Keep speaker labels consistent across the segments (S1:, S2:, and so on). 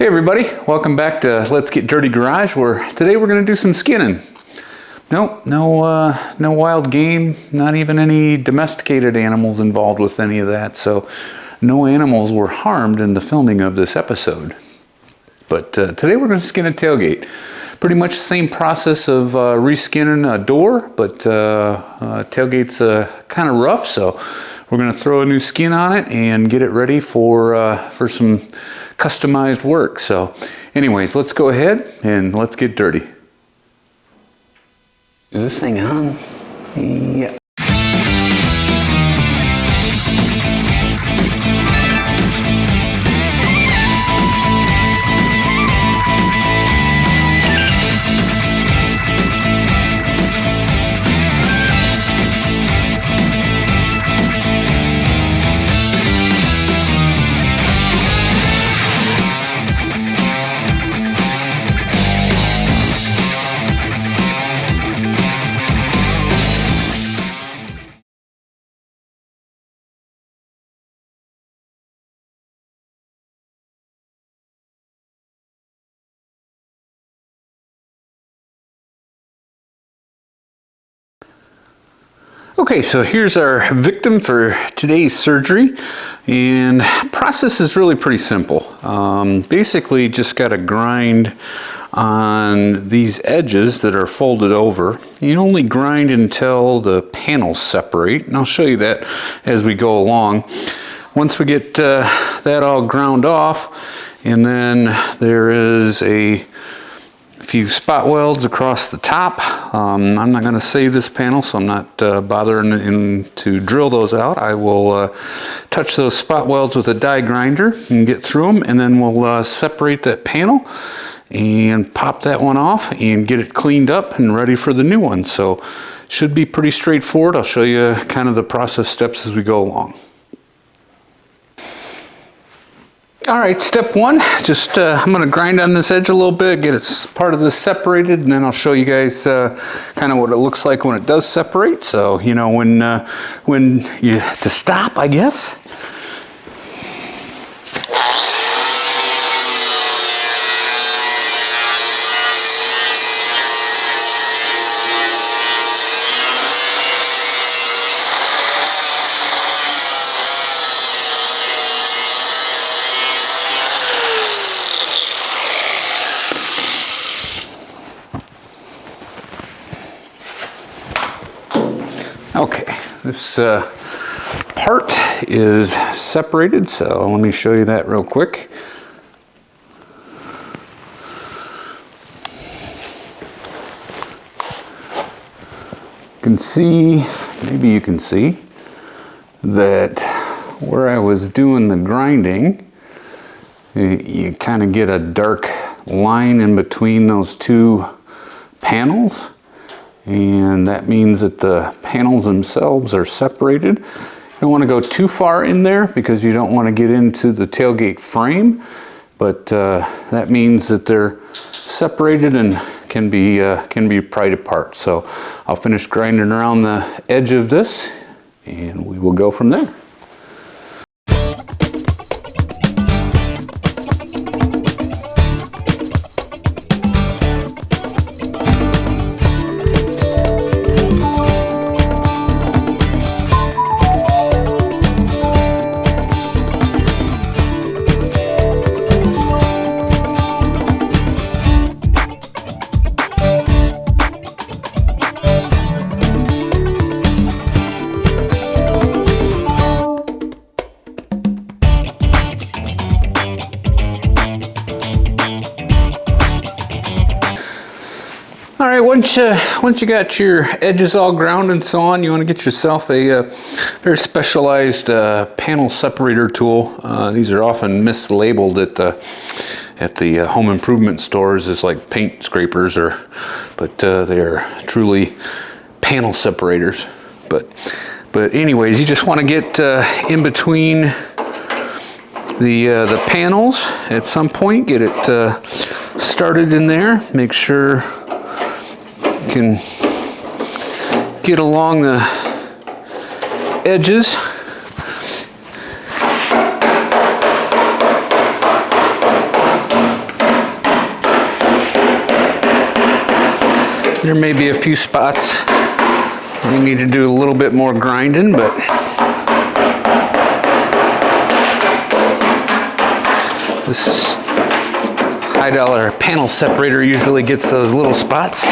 S1: Hey everybody, welcome back to Let's Get Dirty Garage, where today we're going to do some skinning. Nope, no wild game, not even any domesticated animals involved with any of that, so no animals were harmed in the filming of this episode. But today we're going to skin a tailgate. Pretty much the same process of reskinning a door, but tailgate's kind of rough, so we're going to throw a new skin on it and get it ready for some customized work. So anyways, let's go ahead and let's get dirty. Is this thing on? Yeah. Okay, so here's our victim for today's surgery, and process is really pretty simple. Basically just got to grind on these edges that are folded over. You only grind until the panels separate, and I'll show you that as we go along. Once we get that all ground off, and then there is a few spot welds across the top. I'm not going to save this panel, so I'm not bothering to drill those out. I will touch those spot welds with a die grinder and get through them, and then we'll separate that panel and pop that one off and get it cleaned up and ready for the new one. So should be pretty straightforward. I'll show you kind of the process steps as we go along. All right, step one, just I'm going to grind on this edge a little bit, get part of this separated, and then I'll show you guys kind of what it looks like when it does separate. So, you know, when you to stop, I guess. Okay, this part is separated, so let me show you that real quick. You can see, maybe you can see, that where I was doing the grinding, you kind of get a dark line in between those two panels. And that means that the panels themselves are separated. You don't want to go too far in there because you don't want to get into the tailgate frame, but that means that they're separated and can be pried apart. So I'll finish grinding around the edge of this and we will go from there. All right, once you got your edges all ground and so on, you want to get yourself a very specialized panel separator tool. These are often mislabeled at the home improvement stores as like paint scrapers, but they are truly panel separators. But anyways, you just want to get in between the panels at some point. Get it started in there. Make sure you can get along the edges. There may be a few spots we need to do a little bit more grinding, but this $5 panel separator usually gets those little spots.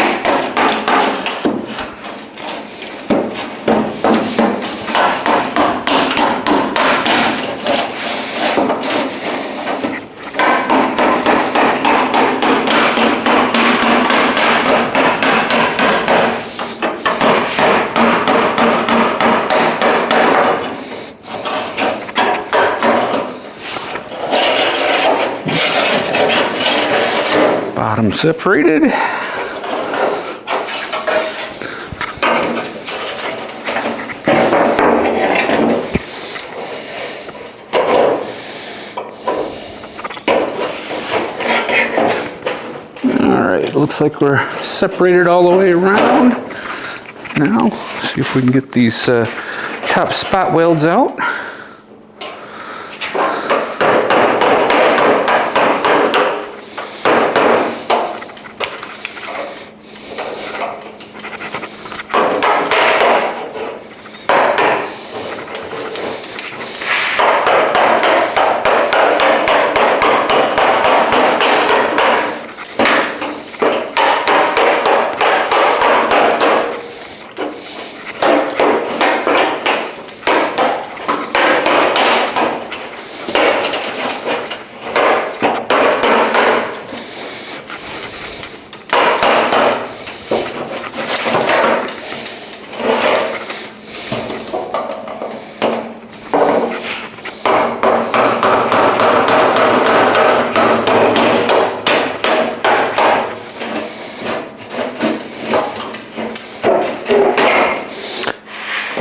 S1: Bottom separated. All right, looks like we're separated all the way around. Now, see if we can get these top spot welds out.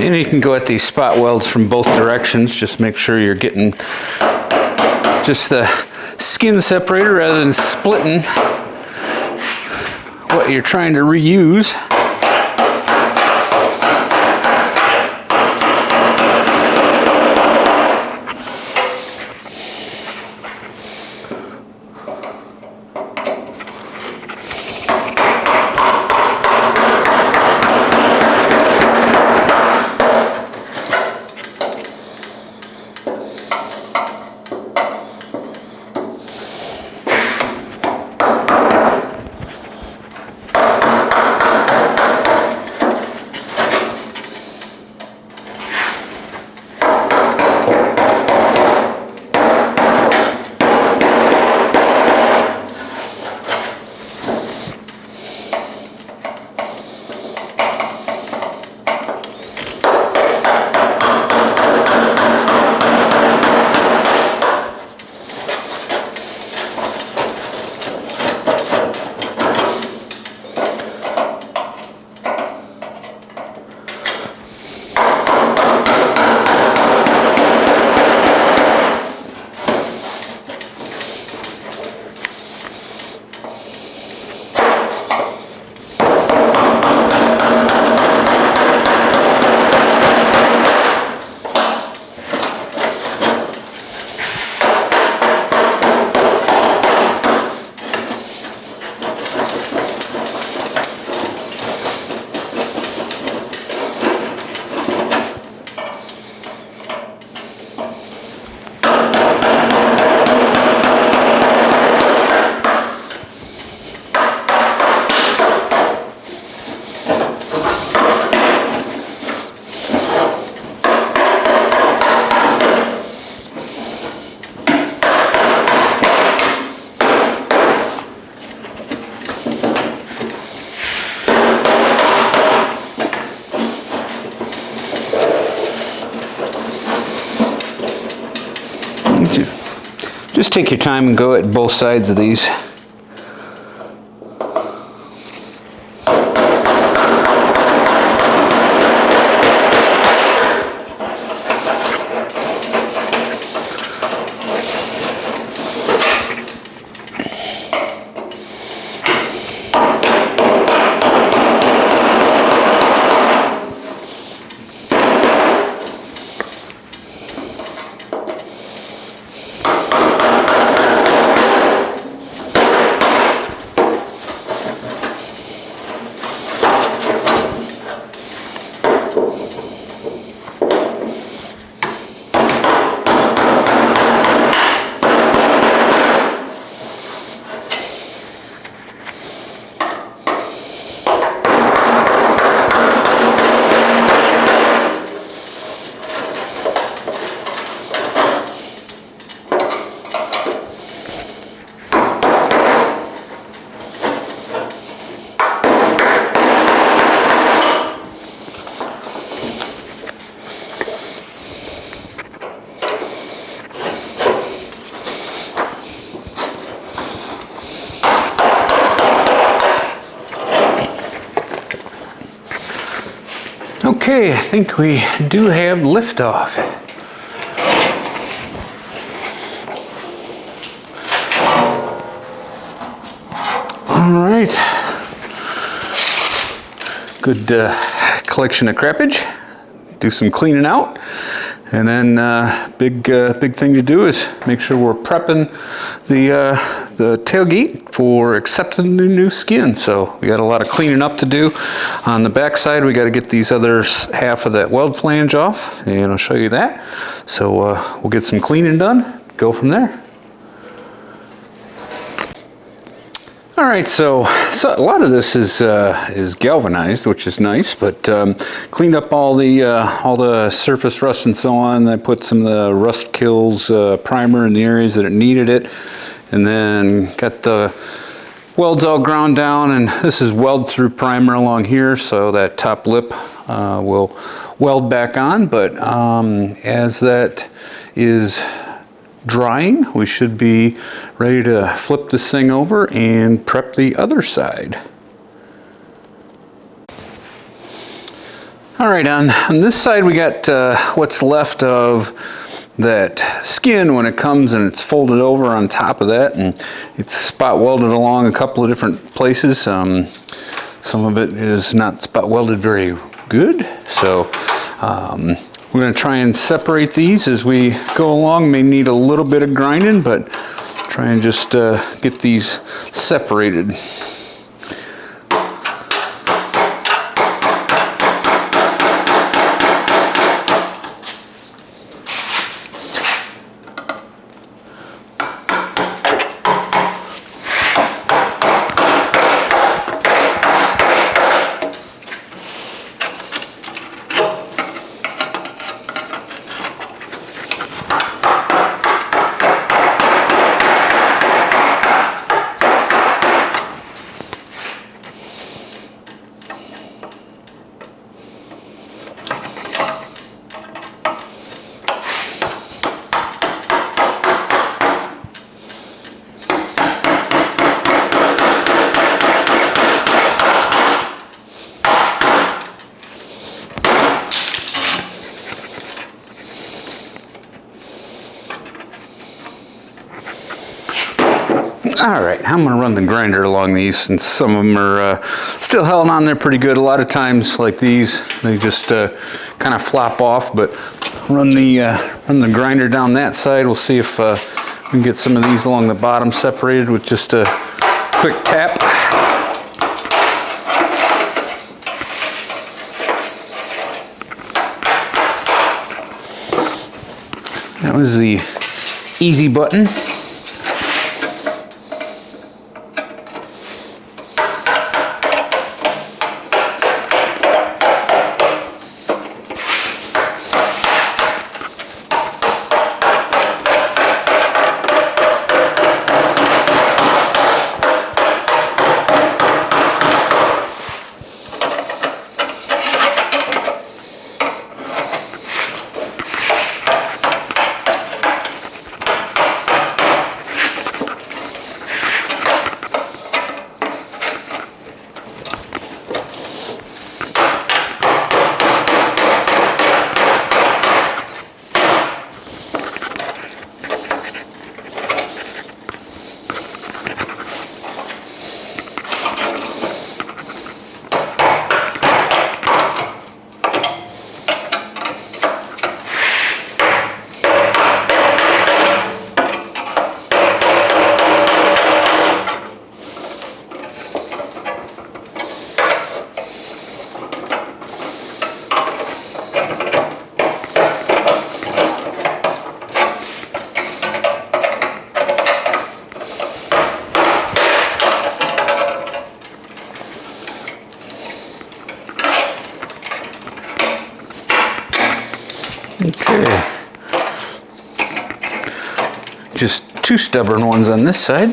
S1: And you can go at these spot welds from both directions. Just make sure you're getting just the skin separator rather than splitting what you're trying to reuse. Just take your time and go at both sides of these. Okay, I think we do have liftoff. All right. Good collection of crappage. Do some cleaning out. And then big thing to do is make sure we're prepping the tailgate for accepting the new skin. So we got a lot of cleaning up to do. On the back side, we got to get these other half of that weld flange off, and I'll show you that. So we'll get some cleaning done, go from there. All right, so a lot of this is galvanized, which is nice, but cleaned up all the surface rust and so on. I put some of the rust kills primer in the areas that it needed it, and then got the welds all ground down, and this is weld through primer along here, so that top lip will weld back on. But as that is drying, we should be ready to flip this thing over and prep the other side. All right, on this side we got what's left of that skin when it comes and it's folded over on top of that, and it's spot welded along a couple of different places. Some of it is not spot welded very good, so we're going to try and separate these as we go along. May need a little bit of grinding, but try and just get these separated. All right, I'm gonna run the grinder along these since some of them are still held on there pretty good. A lot of times like these, they just kind of flop off, but run the grinder down that side. We'll see if we can get some of these along the bottom separated with just a quick tap. That was the easy button. Okay, just two stubborn ones on this side.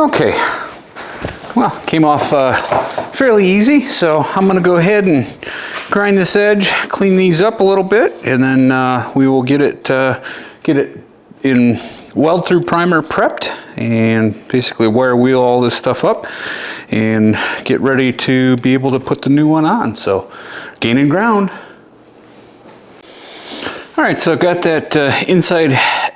S1: Okay, well, came off fairly easy, so I'm going to go ahead and grind this edge, clean these up a little bit, and then we will get it in weld through primer prepped, and basically wire wheel all this stuff up and get ready to be able to put the new one on. So gaining ground. All right, so I've got that inside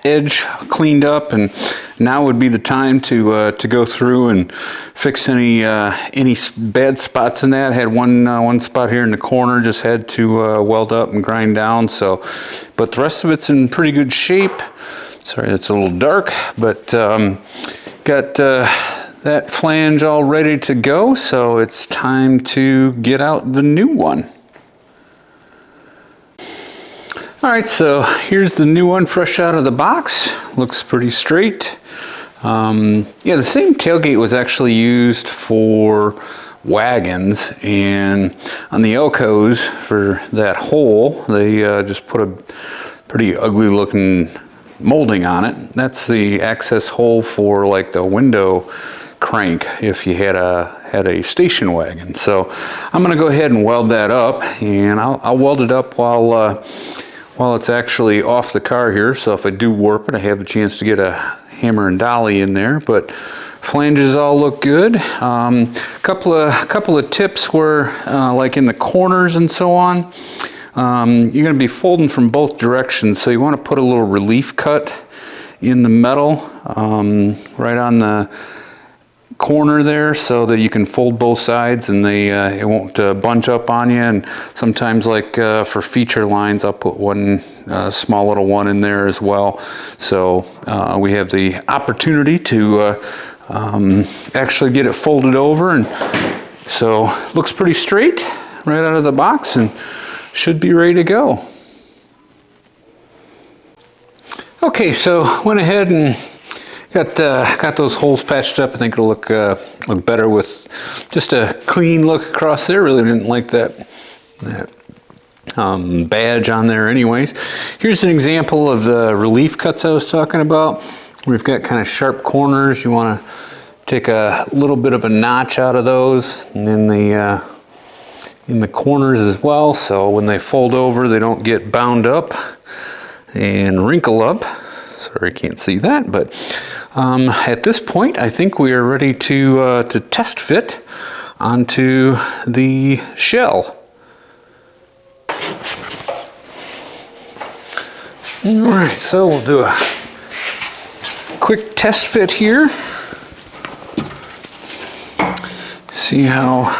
S1: edge cleaned up, and now would be the time to go through and fix any bad spots in that. I had one spot here in the corner, just had to weld up and grind down. So, but the rest of it's in pretty good shape. Sorry, it's a little dark, but got that flange all ready to go. So it's time to get out the new one. All right, so here's the new one fresh out of the box. Looks pretty straight. Yeah, the same tailgate was actually used for wagons, and on the Elcos for that hole, they just put a pretty ugly looking molding on it. That's the access hole for like the window crank if you had a station wagon. So I'm gonna go ahead and weld that up, and I'll weld it up while it's actually off the car here, so if I do warp it, I have a chance to get a hammer and dolly in there. But flanges all look good. Couple of tips were like in the corners and so on. You're going to be folding from both directions, so you want to put a little relief cut in the metal right on the corner there, so that you can fold both sides and it won't bunch up on you. And sometimes, like for feature lines, I'll put one small little one in there as well, so we have the opportunity to actually get it folded over. And so looks pretty straight right out of the box and should be ready to go. Okay, so went ahead and got those holes patched up. I think it'll look better with just a clean look across there. Really didn't like that badge on there anyways. Here's an example of the relief cuts I was talking about. We've got kind of sharp corners. You want to take a little bit of a notch out of those, and then in the corners as well, so when they fold over they don't get bound up and wrinkle up. Sorry, can't see that, but at this point, I think we are ready to test fit onto the shell. All right, so we'll do a quick test fit here. See how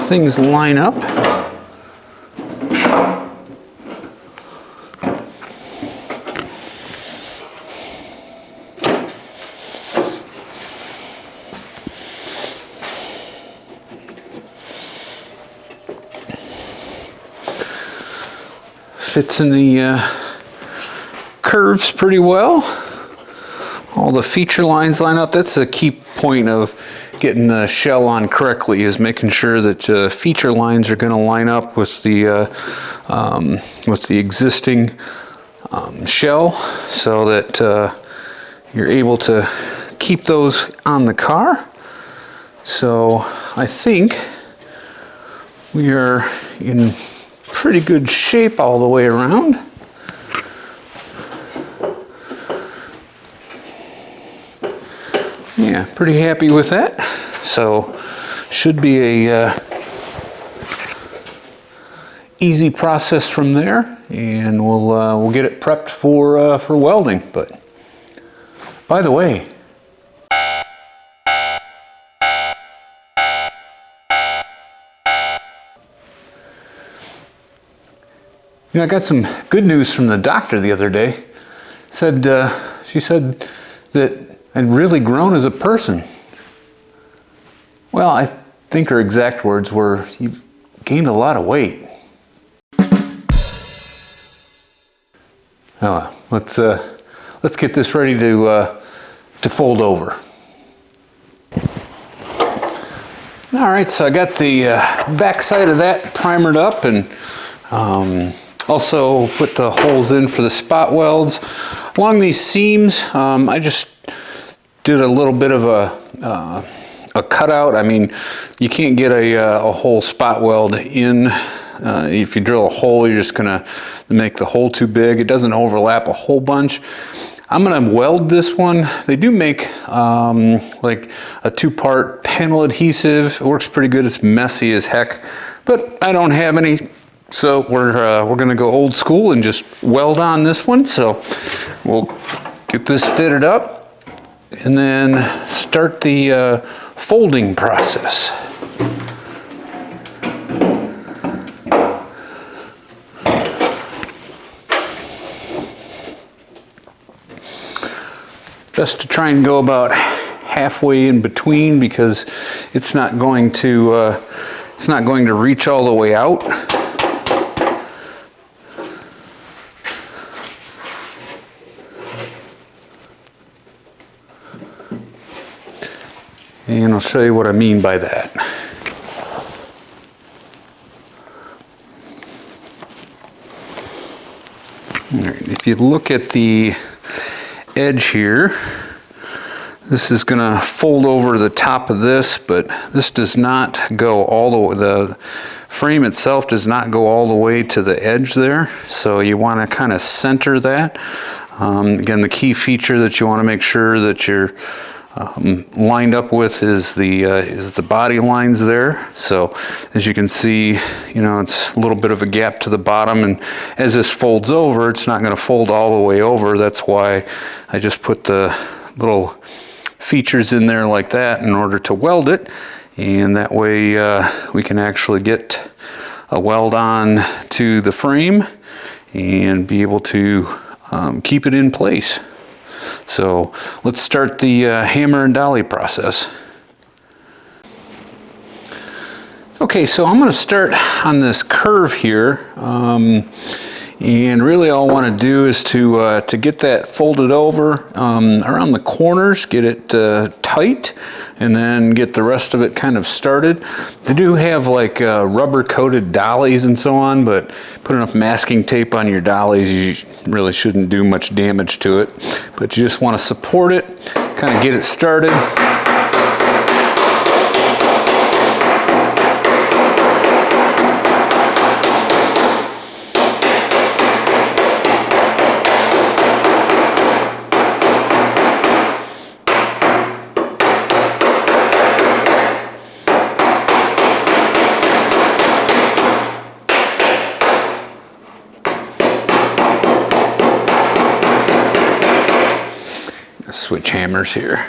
S1: things line up. Fits in the curves pretty well. All the feature lines line up. That's a key point of getting the shell on correctly, is making sure that feature lines are going to line up with the existing shell, so that you're able to keep those on the car. So I think we are in pretty good shape all the way around. Yeah, pretty happy with that. So should be a easy process from there, and we'll get it prepped for welding. But by the way, I got some good news from the doctor the other day. She said that I'd really grown as a person. Well, I think her exact words were, "You've gained a lot of weight." Oh, let's get this ready to fold over. All right, so I got the back side of that primered up, and also put the holes in for the spot welds. Along these seams, I just did a little bit of a cutout. I mean, you can't get a whole spot weld in. If you drill a hole, you're just gonna make the hole too big. It doesn't overlap a whole bunch. I'm gonna weld this one. They do make like a 2-part panel adhesive. It works pretty good. It's messy as heck, but I don't have any, so we're gonna go old school and just weld on this one. So we'll get this fitted up and then start the folding process. Best to try and go about halfway in between, because it's not going to reach all the way out. And I'll show you what I mean by that. All right, if you look at the edge here, this is going to fold over the top of this, but this does not go all the way. The frame itself does not go all the way to the edge there, so you want to kind of center that. Again, the key feature that you want to make sure that you're lined up with is the body lines there. So as you can see, you know, it's a little bit of a gap to the bottom, and as this folds over, it's not going to fold all the way over. That's why I just put the little features in there like that in order to weld it, and that way we can actually get a weld on to the frame and be able to keep it in place. So let's start the hammer and dolly process. Okay, so I'm going to start on this curve here, and really all I want to do is to get that folded over around the corners, get it tight, and then get the rest of it kind of started. They do have like rubber coated dollies and so on, but put enough masking tape on your dollies, you really shouldn't do much damage to it. But you just want to support it, kind of get it started. Switch hammers here.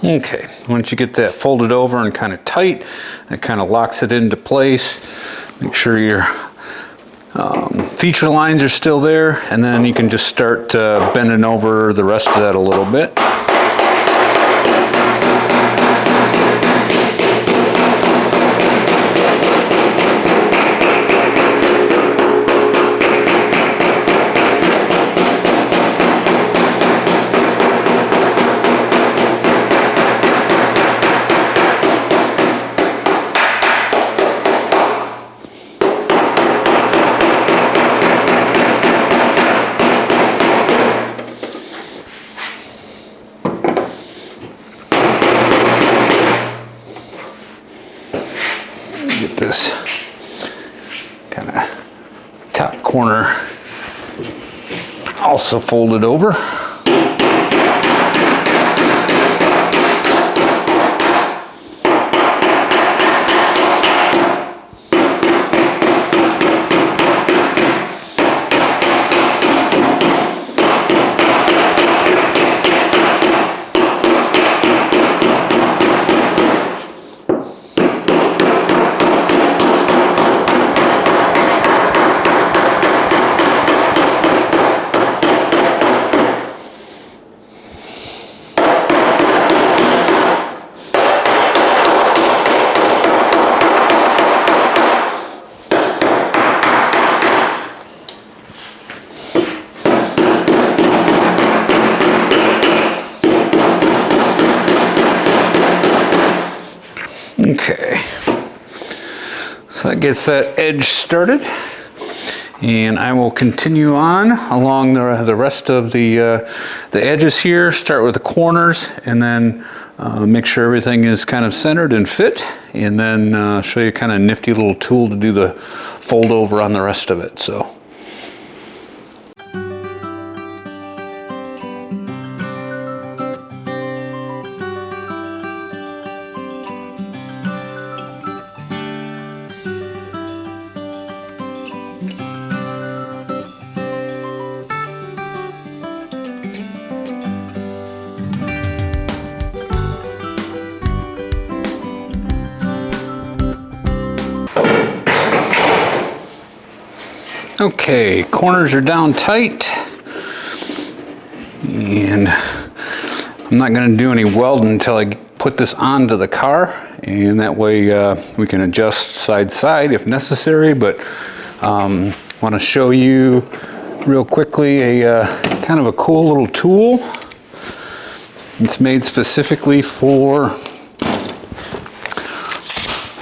S1: Okay, once you get that folded over and kind of tight, it kind of locks it into place. Make sure your feature lines are still there, and then you can just start bending over the rest of that a little bit. Get this kind of top corner also folded over. Okay, so that gets that edge started, and I will continue on along the rest of the edges here. Start with the corners, and then make sure everything is kind of centered and fit, and then show you kind of nifty little tool to do the fold over on the rest of it. So. Okay, corners are down tight, and I'm not going to do any welding until I put this onto the car, and that way we can adjust side to side if necessary. But I want to show you real quickly a kind of a cool little tool. It's made specifically for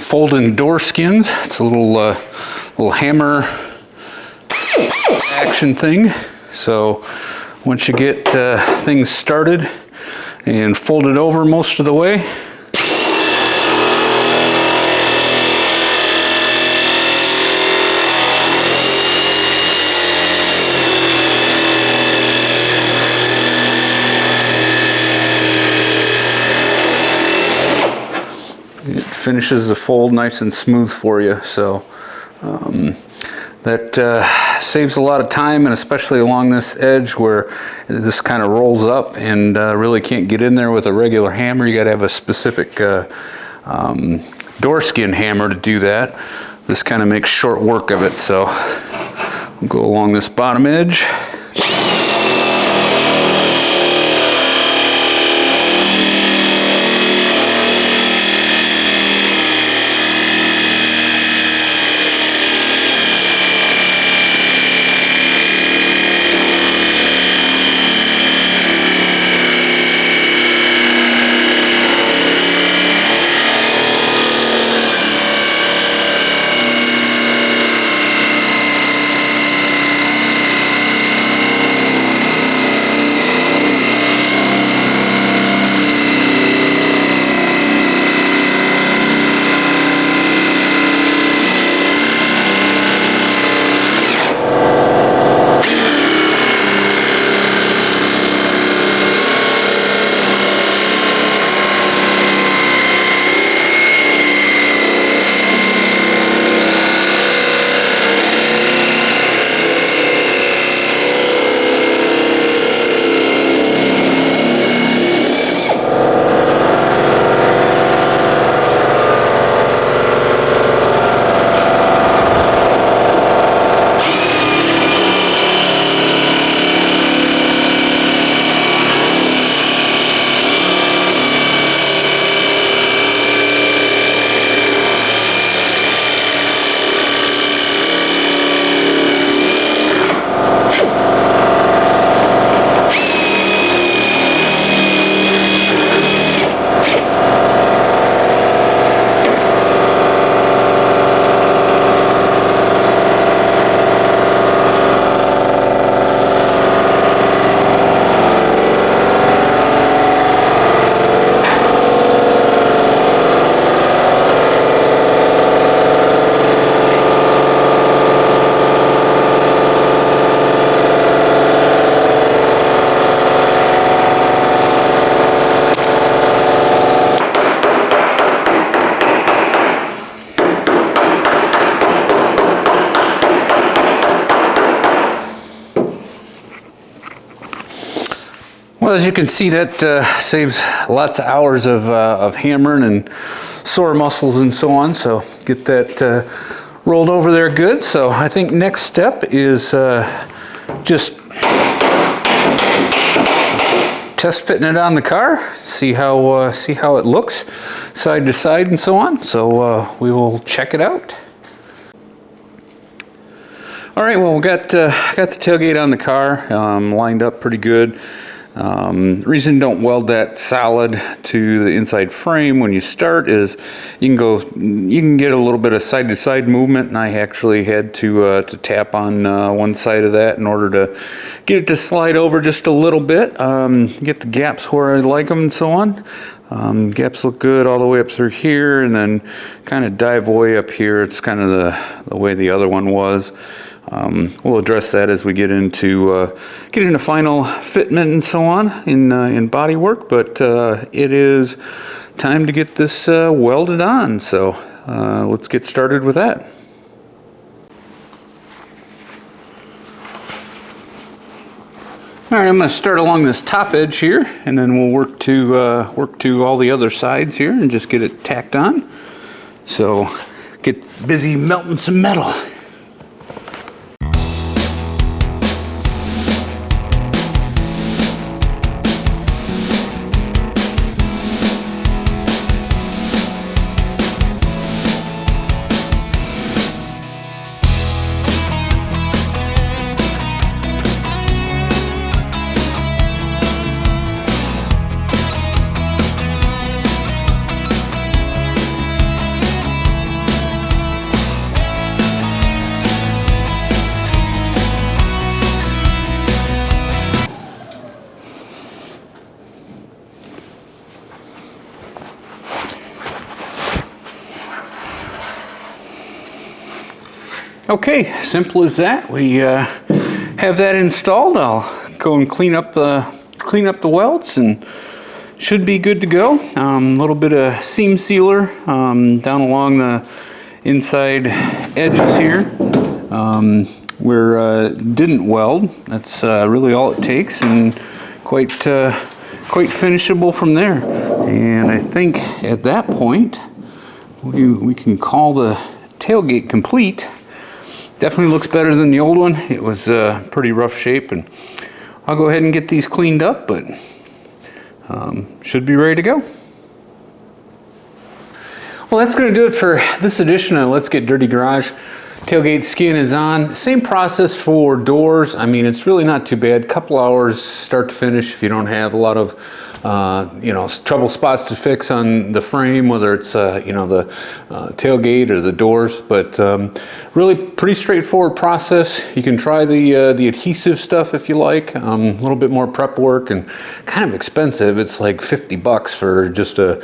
S1: folding door skins. It's a little hammer action thing. So once you get things started and folded over most of the way, it finishes the fold nice and smooth for you. So that saves a lot of time, and especially along this edge where this kind of rolls up and really can't get in there with a regular hammer. You got to have a specific door skin hammer to do that. This kind of makes short work of it. So we'll go along this bottom edge. Well, as you can see, that saves lots of hours of hammering and sore muscles and so on. So get that rolled over there good. So I think next step is just test fitting it on the car, see how it looks side to side and so on. So we will check it out. All right, well, we got the tailgate on the car lined up pretty good. The reason you don't weld that solid to the inside frame when you start is you can get a little bit of side-to-side movement, and I actually had to tap on one side of that in order to get it to slide over just a little bit, get the gaps where I like them and so on. Gaps look good all the way up through here, and then kind of dive way up here. It's kind of the way the other one was. We'll address that as we get into final fitment and so on in body work, but it is time to get this welded on, so let's get started with that. All right, I'm going to start along this top edge here, and then we'll work to all the other sides here and just get it tacked on. So get busy melting some metal. Okay, simple as that. We have that installed. I'll go and clean up the welds, and should be good to go. A little bit of seam sealer down along the inside edges here where didn't weld. That's really all it takes, and quite finishable from there. And I think at that point we can call the tailgate complete. Definitely looks better than the old one. It was pretty rough shape, and I'll go ahead and get these cleaned up, but should be ready to go. Well, that's going to do it for this edition of Let's Get Dirty Garage. Tailgate skin is on. Same process for doors. I mean, it's really not too bad. Couple hours start to finish if you don't have a lot of trouble spots to fix on the frame, whether it's the tailgate or the doors. But really pretty straightforward process. You can try the adhesive stuff if you like. A little bit more prep work and kind of expensive. It's like $50 for just a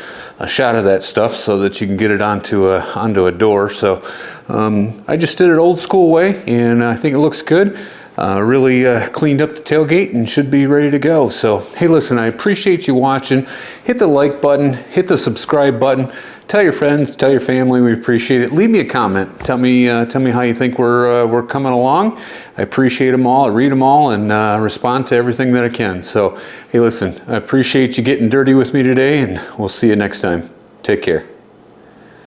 S1: shot of that stuff so that you can get it onto a door. So I just did it old school way, and I think it looks good. Really cleaned up the tailgate and should be ready to go. So hey, listen, I appreciate you watching. Hit the like button, hit the subscribe button, tell your friends, tell your family, we appreciate it. Leave me a comment, tell me how you think we're coming along. I appreciate them all, I read them all, and respond to everything that I can. So hey, listen, I appreciate you getting dirty with me today, and we'll see you next time. Take care.